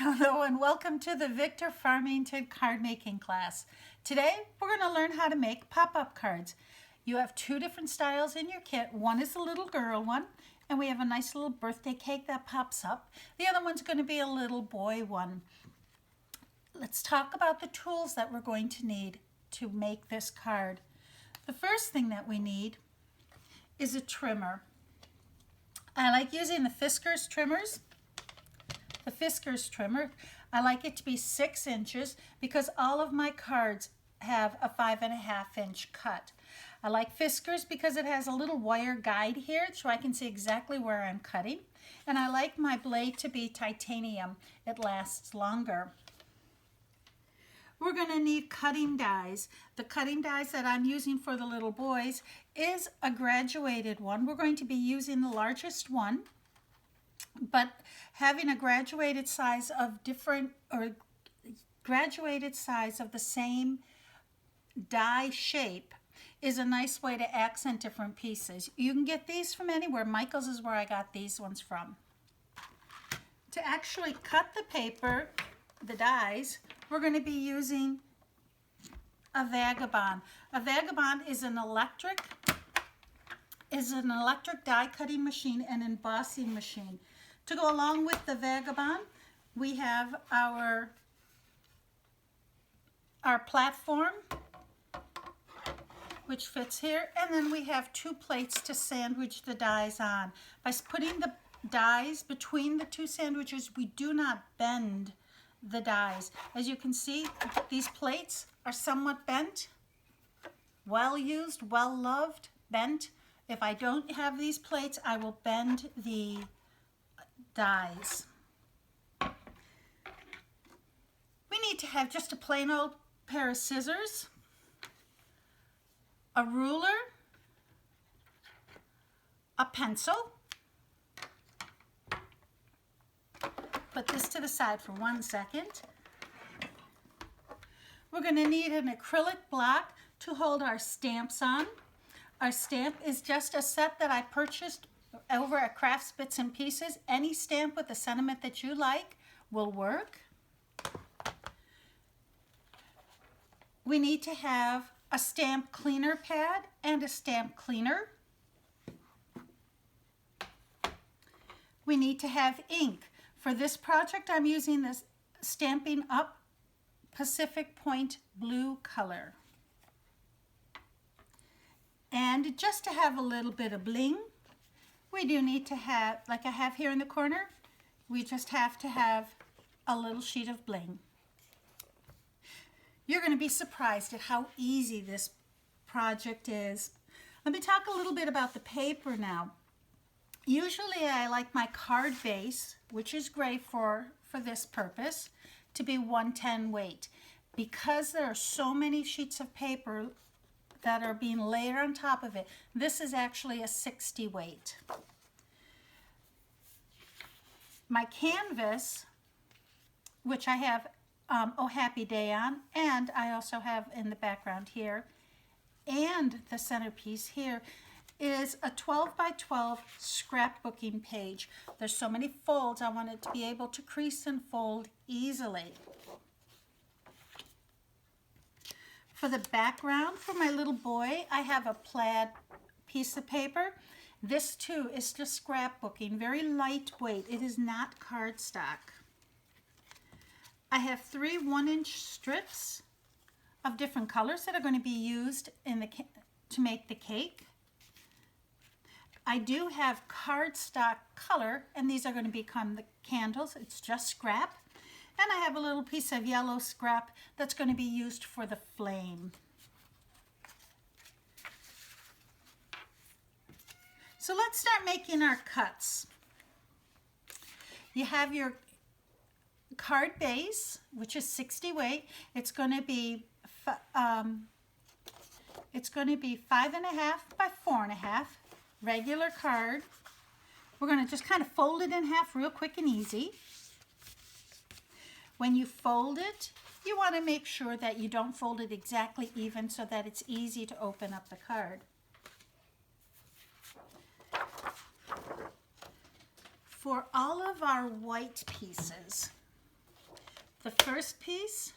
Hello and welcome to the Victor Farmington card making class. Today we're going to learn how to make pop-up cards. You have two different styles in your kit. One is a little girl one, and we have a nice little birthday cake that pops up. The other one's going to be a little boy one. Let's talk about the tools that we're going to need to make this card. The first thing that we need is a trimmer. I like using the Fiskars trimmers. The Fiskars trimmer, I like it to be 6 inches because all of my cards have a 5.5 inch cut. I like Fiskars because it has a little wire guide here so I can see exactly where I'm cutting. And I like my blade to be titanium. It lasts longer. We're going to need cutting dies. The cutting dies that I'm using for the little boys is a graduated one. We're going to be using the largest one. But having a graduated size of graduated size of the same die shape is a nice way to accent different pieces. You can get these from anywhere. Michael's is where I got these ones from. To actually cut the paper, the dies, we're going to be using a Vagabond. A Vagabond is an electric die cutting machine and embossing machine. To go along with the Vagabond, we have our platform, which fits here, and then we have 2 plates to sandwich the dies on. By putting the dies between the 2 sandwiches, we do not bend the dies. As you can see, these plates are somewhat bent, well used, well loved, bent. If I don't have these plates, I will bend the dies. We need to have just a plain old pair of scissors, a ruler, a pencil. Put this to the side for 1 second. We're going to need an acrylic block to hold our stamps on. Our stamp is just a set that I purchased over at Crafts Bits and Pieces. Any stamp with a sentiment that you like will work. We need to have a stamp cleaner pad and a stamp cleaner. We need to have ink. For this project, I'm using this Stampin' Up! Pacific Point blue color. And just to have a little bit of bling, we do need to have, like I have here in the corner, we just have to have a little sheet of bling. You're going to be surprised at how easy this project is. Let me talk a little bit about the paper now. Usually I like my card base, which is great for this purpose, to be 110 weight. Because there are so many sheets of paper that are being layered on top of it, this is actually a 60 weight. My canvas, which I have Oh Happy Day on, and I also have in the background here, and the centerpiece here, is a 12 by 12 scrapbooking page. There's so many folds, I want it to be able to crease and fold easily. For the background for my little boy, I have a plaid piece of paper. This too is just scrapbooking, very lightweight. It is not cardstock. I have 3 1-inch strips of different colors that are going to be used to make the cake. I do have cardstock color, and these are going to become the candles. It's just scrap. And I have a little piece of yellow scrap that's going to be used for the flame. So let's start making our cuts. You have your card base, which is 60 weight. It's going to be 5.5 by 4.5, regular card. We're going to just kind of fold it in half real quick and easy. When you fold it, you want to make sure that you don't fold it exactly even so that it's easy to open up the card. For all of our white pieces, The first piece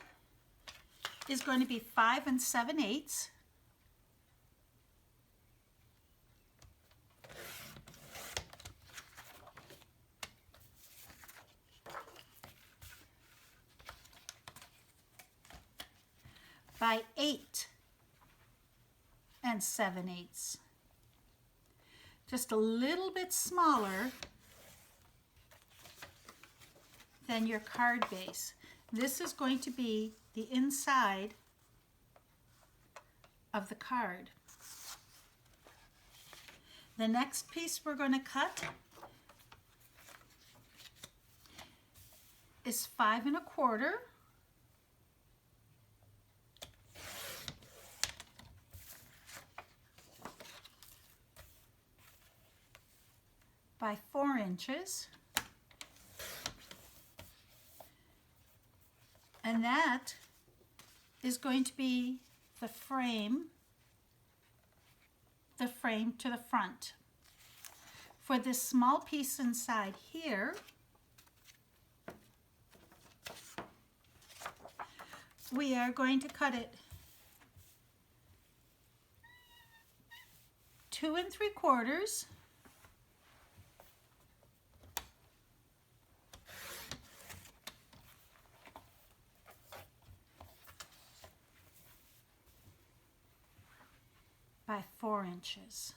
is going to be 5 7/8. By 8 7/8. Just a little bit smaller than your card base. This is going to be the inside of the card. The next piece we're going to cut is 5 1/4 by 4 inches. And that is going to be the frame to the front. For this small piece inside here, we are going to cut it 2 3/4 by 4 inches.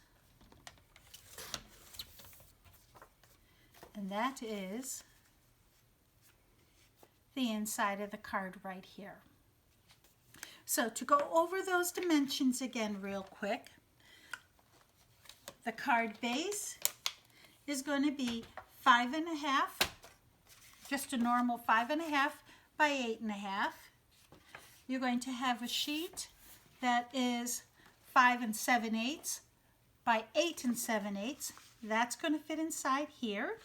And that is the inside of the card right here. So to go over those dimensions again real quick, the card base is going to be 5 1/2, just a normal 5 1/2 by 8 1/2. You're going to have a sheet that is 5 7/8 by 8 7/8. That's going to fit inside here.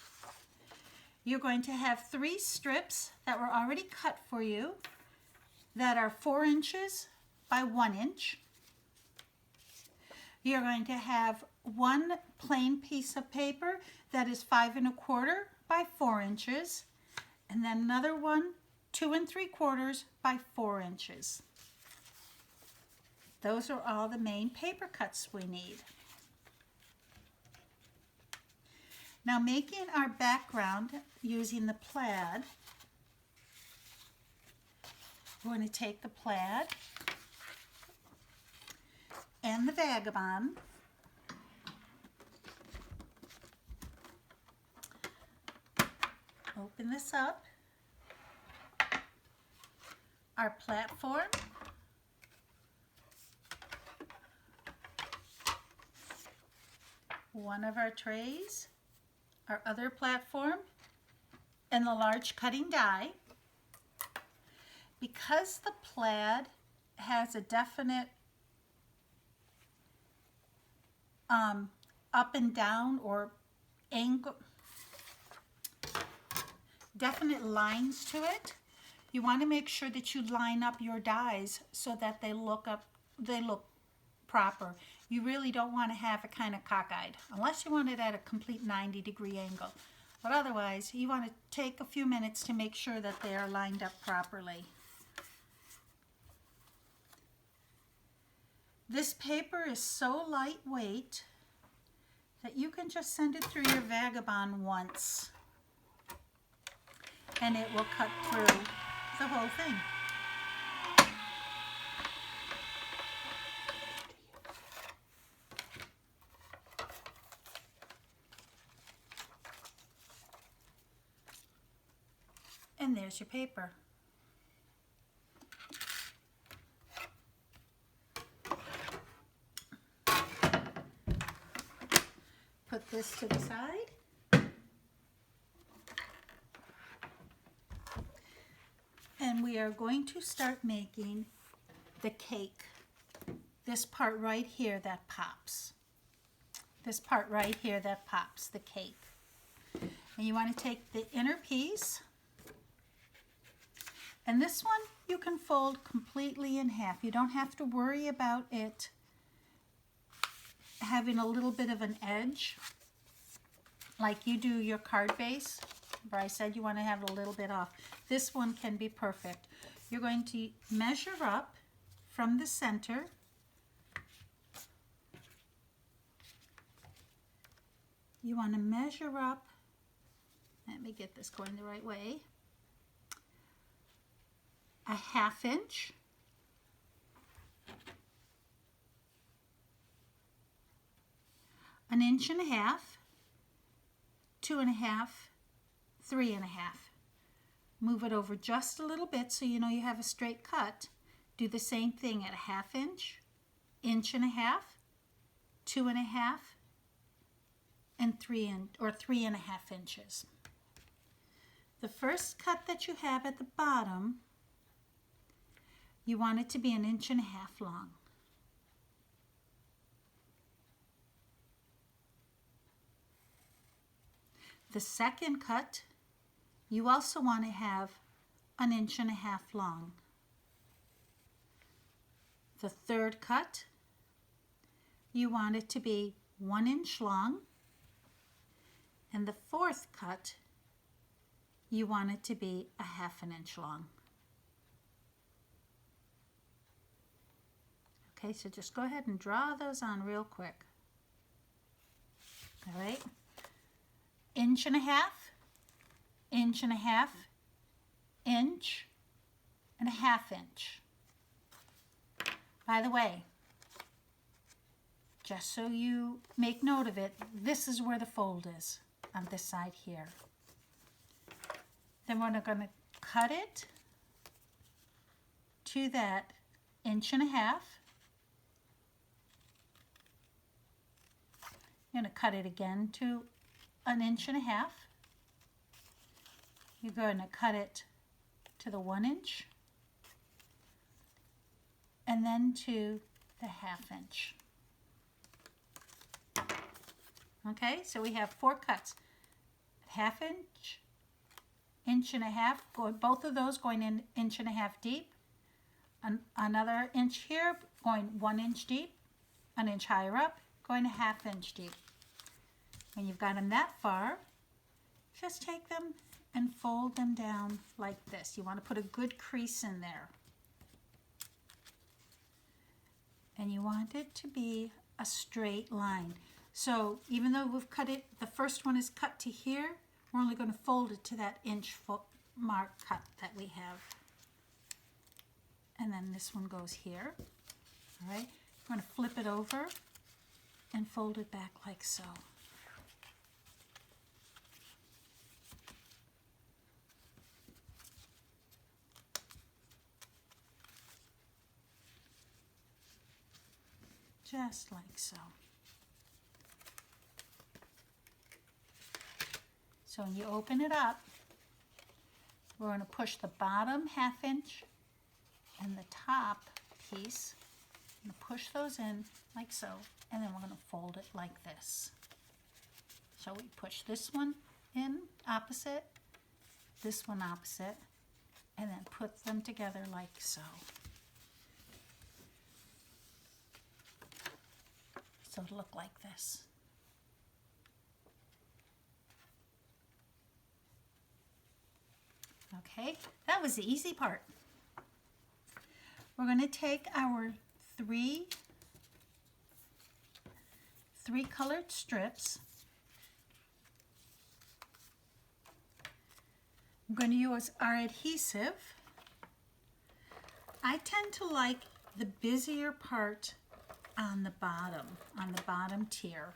You're going to have 3 strips that were already cut for you that are 4 inches by 1 inch. You're going to have 1 plain piece of paper that is 5 1/4 by 4 inches, and then another one 2 3/4 by 4 inches. Those are all the main paper cuts we need. Now, making our background using the plaid, we're going to take the plaid and the vagabond, open this up, our platform, one of our trays, our other platform, and the large cutting die. Because the plaid has a definite up and down or angle, definite lines to it, you want to make sure that you line up your dies so that they look proper. You really don't want to have it kind of cockeyed, unless you want it at a complete 90-degree angle. But otherwise, you want to take a few minutes to make sure that they are lined up properly. This paper is so lightweight that you can just send it through your vagabond once, and it will cut through the whole thing. And there's your paper. Put this to the side. And we are going to start making the cake. This part right here that pops. This part right here that pops, the cake. And you want to take the inner piece, and this one you can fold completely in half. You don't have to worry about it having a little bit of an edge like you do your card base. I said you want to have a little bit off. This one can be perfect. You're going to measure up from the center. You want to measure up, let me get this going the right way, a 1/2 inch, an 1.5 inches, 2.5, 3.5. Move it over just a little bit so you know you have a straight cut. Do the same thing at a 1/2 inch, 1.5 inches, 2.5, and 3.5 inches. The first cut that you have at the bottom, you want it to be 1.5 inches long. The second cut, you also want to have 1.5 inches long. The third cut, you want it to be 1 inch long. And the fourth cut, you want it to be a 1/2 inch long. Okay, so just go ahead and draw those on real quick. All right, 1.5 inches, 1.5 inches, and a 1/2 inch. By the way, just so you make note of it, this is where the fold is, on this side here. Then we're going to cut it to that 1.5 inches. You're going to cut it again to 1.5 inches. You're going to cut it to the 1 inch, and then to the 1/2 inch. Okay, so we have 4 cuts. 1/2 inch, 1.5 inch, both of those going in 1.5 inch deep. Another inch here, going 1 inch deep. 1 inch higher up, going a 1/2 inch deep. When you've got them that far, just take them and fold them down like this. You want to put a good crease in there. And you want it to be a straight line. So even though we've cut it, the first one is cut to here, we're only going to fold it to that inch mark cut that we have. And then this one goes here. All right, we're going to flip it over and fold it back like so. Just like so. So when you open it up, we're going to push the bottom 1/2 inch and the top piece, I'm going to push those in like so, and then we're going to fold it like this. So we push this one in opposite, this one opposite, and then put them together like so. So it'll look like this. Okay, that was the easy part. We're going to take our three colored strips. I'm going to use our adhesive. I tend to like the busier part on the bottom tier.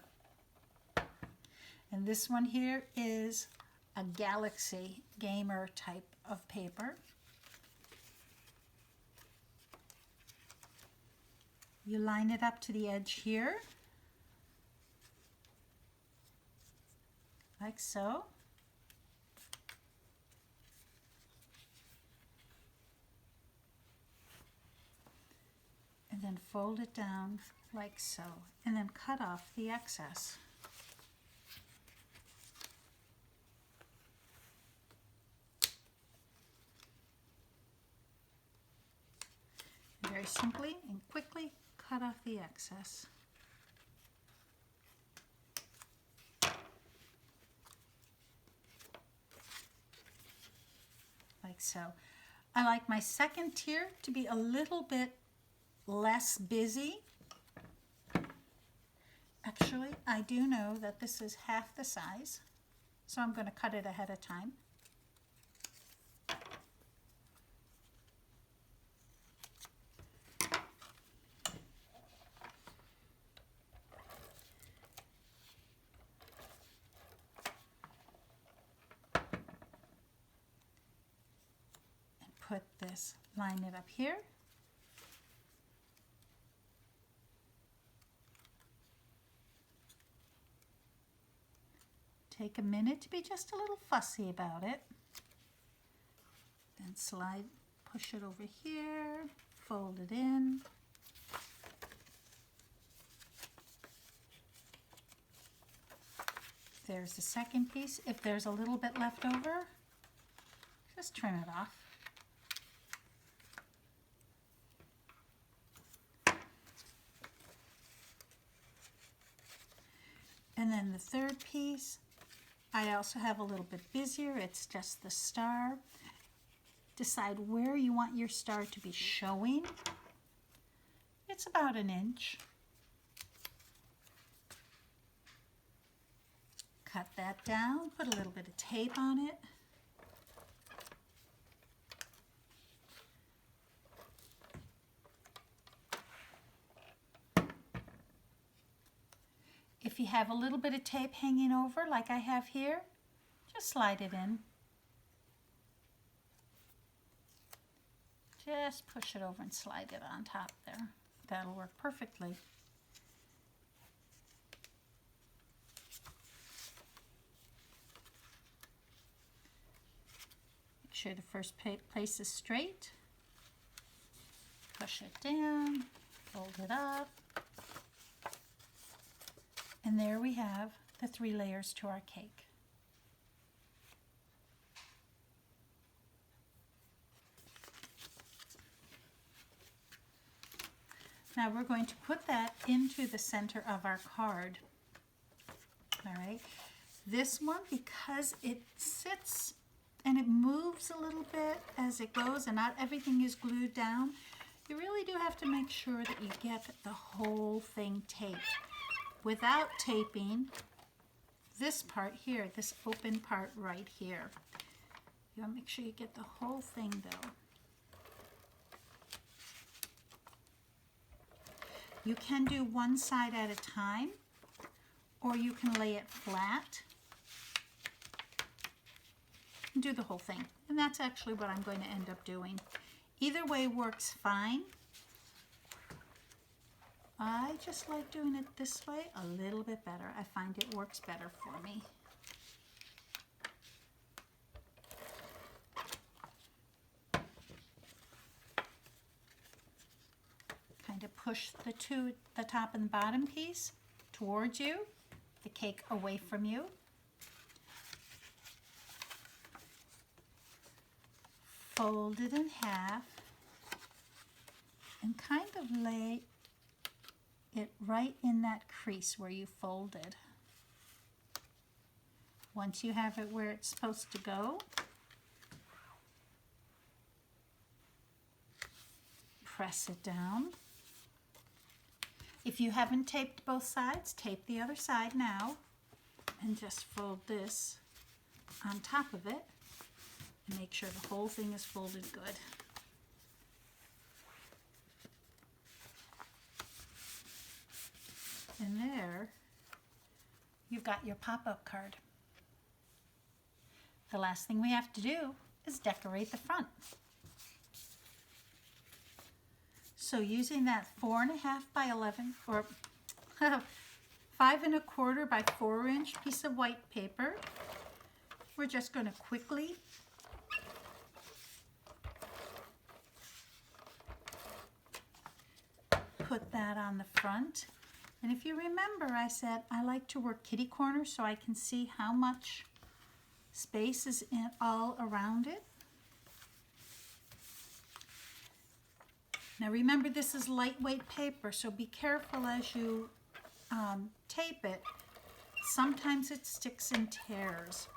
And this one here is a Galaxy Gamer type of paper. You line it up to the edge here, like so. And then fold it down like so, and then cut off the excess. Very simply and quickly cut off the excess. like so. I like my second tier to be a little bit less busy. Actually, I do know that this is half the size, so I'm going to cut it ahead of time. Put this, line it up here. Take a minute to be just a little fussy about it. Then slide, push it over here, fold it in. There's the second piece. If there's a little bit left over, just trim it off. And then the third piece, I also have a little bit busier. It's just the star. Decide where you want your star to be showing. It's about 1 inch. Cut that down, put a little bit of tape on it. If you have a little bit of tape hanging over, like I have here, just slide it in. Just push it over and slide it on top there. That'll work perfectly. Make sure the first place is straight. Push it down, fold it up. And there we have the 3 layers to our cake. Now we're going to put that into the center of our card. All right. This one, because it sits and it moves a little bit as it goes and not everything is glued down, you really do have to make sure that you get the whole thing taped. Without taping this part here, this open part right here. You want to make sure you get the whole thing though. You can do one side at a time, or you can lay it flat and do the whole thing. And that's actually what I'm going to end up doing. Either way works fine. I just like doing it this way a little bit better. I find it works better for me. Kind of push the top and the bottom piece towards you, the cake away from you. Fold it in half and kind of lay it right in that crease where you folded. Once you have it where it's supposed to go, press it down. If you haven't taped both sides, tape the other side now and just fold this on top of it and make sure the whole thing is folded good. And there, you've got your pop-up card. The last thing we have to do is decorate the front. So using that 4.5 by 11 or 5 1/4 by 4 inch piece of white paper, we're just going to quickly put that on the front. And if you remember, I said I like to work kitty corners so I can see how much space is all around it. Now remember, this is lightweight paper, so be careful as you tape it. Sometimes it sticks and tears.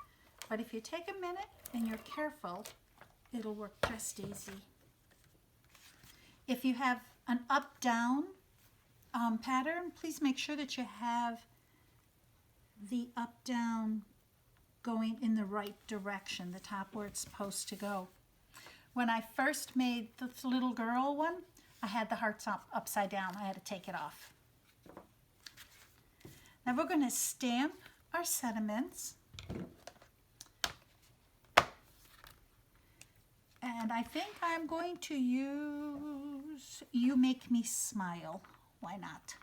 But if you take a minute and you're careful, it'll work just easy. If you have an up-down pattern, please make sure that you have the up-down going in the right direction, the top where it's supposed to go. When I first made this little girl one, I had the hearts upside down. I had to take it off. Now we're going to stamp our sentiments. And I think I'm going to use You Make Me Smile. Why not?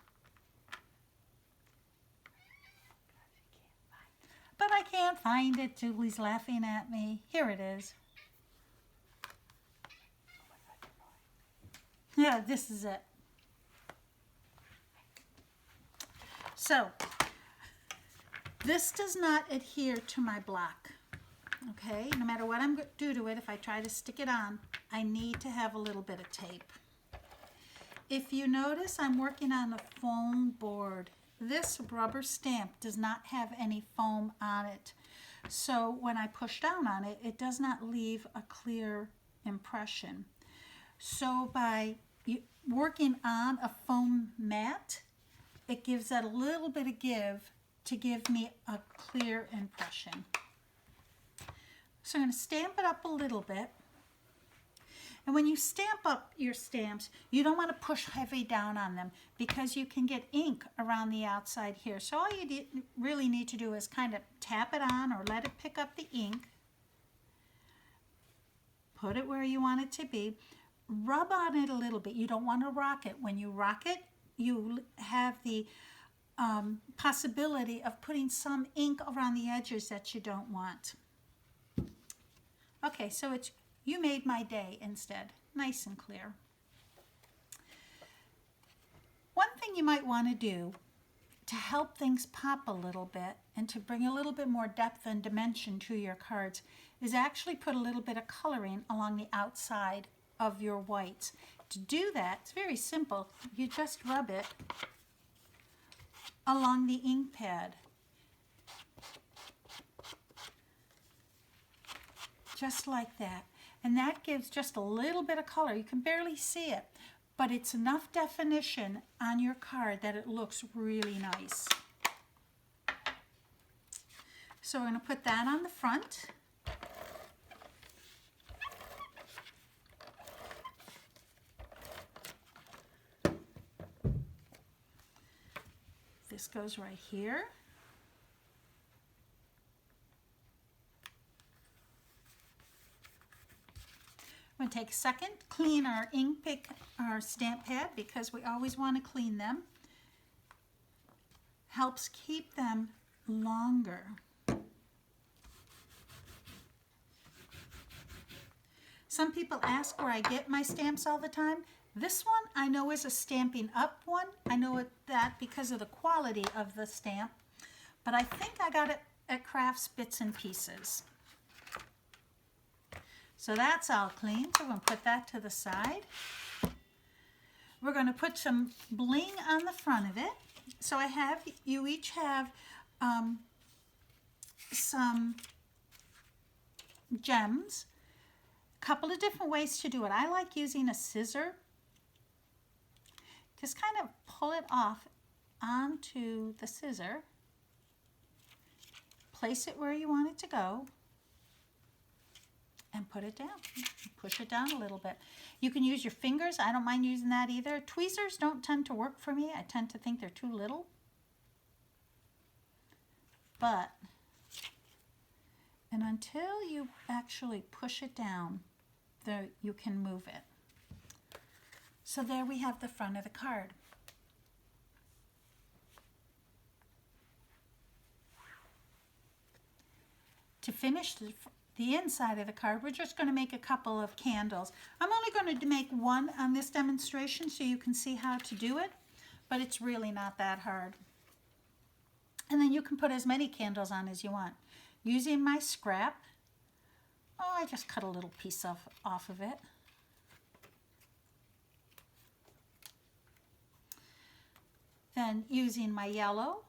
But I can't find it. Julie's laughing at me. Here it is. Yeah, this is it. So, this does not adhere to my block. Okay, no matter what I'm going to do to it, if I try to stick it on, I need to have a little bit of tape. If you notice, I'm working on a foam board. This rubber stamp does not have any foam on it. So when I push down on it, it does not leave a clear impression. So by working on a foam mat, it gives that a little bit of give to give me a clear impression. So I'm going to stamp it up a little bit. And when you stamp up your stamps, you don't want to push heavy down on them because you can get ink around the outside here. So all you really need to do is kind of tap it on or let it pick up the ink. Put it where you want it to be. Rub on it a little bit. You don't want to rock it. When you rock it, you have the possibility of putting some ink around the edges that you don't want. Okay, so it's You Made My Day instead. Nice and clear. One thing you might want to do to help things pop a little bit and to bring a little bit more depth and dimension to your cards is actually put a little bit of coloring along the outside of your whites. To do that, it's very simple. You just rub it along the ink pad. Just like that. And that gives just a little bit of color. You can barely see it, but it's enough definition on your card that it looks really nice. So we're going to put that on the front. This goes right here. I'm going to take a second, clean our our stamp pad because we always want to clean them. Helps keep them longer. Some people ask where I get my stamps all the time. This one I know is a Stampin' Up one. I know that because of the quality of the stamp, but I think I got it at Crafts Bits and Pieces. So that's all clean, so we're going to put that to the side. We're going to put some bling on the front of it. So you each have some gems. A couple of different ways to do it. I like using a scissor. Just kind of pull it off onto the scissor. Place it where you want it to go. And put it down. Push it down a little bit. You can use your fingers. I don't mind using that either. Tweezers don't tend to work for me. I tend to think they're too little. But, and until you actually push it down, you can move it. So there we have the front of the card. To finish the inside of the card, we're just going to make a couple of candles. I'm only going to make one on this demonstration so you can see how to do it, but it's really not that hard. And then you can put as many candles on as you want. Using my scrap, I just cut a little piece off of it. Then using my yellow,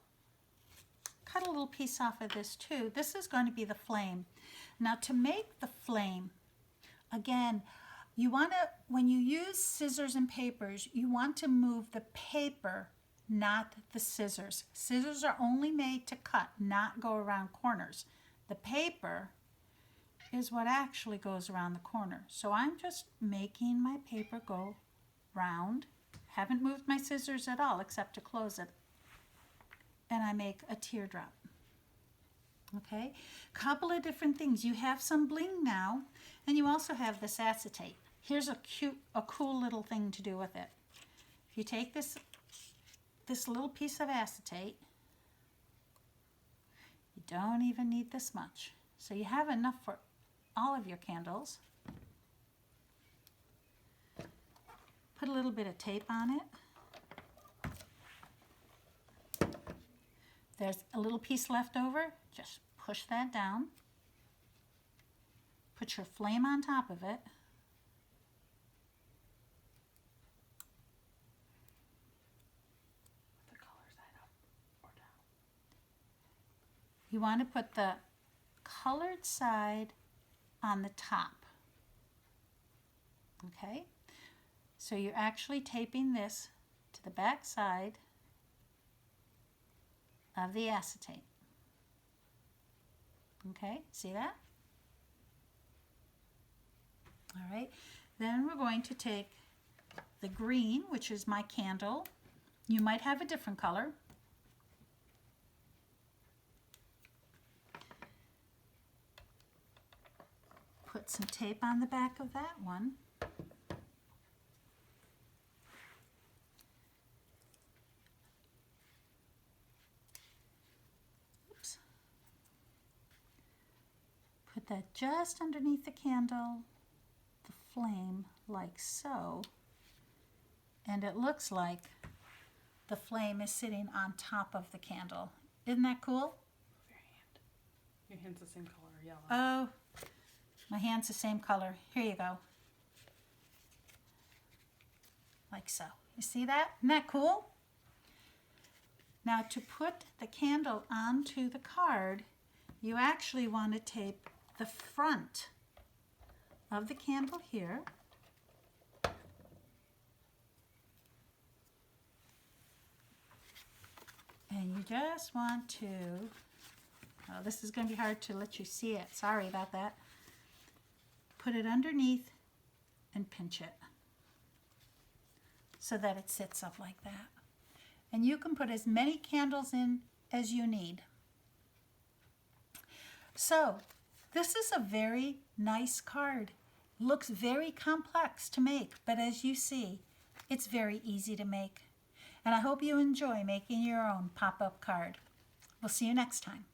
cut a little piece off of this too. This is going to be the flame. Now to make the flame, Again, you want to, when you use scissors and papers, you want to move the paper, not the scissors. Scissors are only made to cut, not go around corners. The paper is what actually goes around the corner. So I'm just making my paper go round. Haven't moved my scissors at all except to close it. And I make a teardrop. Okay, couple of different things. You have some bling now, and you also have this acetate. Here's a cool little thing to do with it. If you take this little piece of acetate, you don't even need this much. So you have enough for all of your candles. Put a little bit of tape on it. There's a little piece left over, just push that down. Put your flame on top of it. The color side up or down? You want to put the colored side on the top. Okay? So you're actually taping this to the back side of the acetate. Okay, see that? All right, then we're going to take the green, which is my candle. You might have a different color. Put some tape on the back of that one. Put that just underneath the candle, the flame, like so. And it looks like the flame is sitting on top of the candle. Isn't that cool? Move your hand. Your hand's the same color, yellow. Oh, my hand's the same color. Here you go. Like so. You see that? Isn't that cool? Now to put the candle onto the card, you actually want to tape the front of the candle here. And you just want to, oh, this is going to be hard to let you see it. Sorry about that. Put it underneath and pinch it so that it sits up like that. And you can put as many candles in as you need. So, this is a very nice card. Looks very complex to make, but as you see, it's very easy to make. And I hope you enjoy making your own pop-up card. We'll see you next time.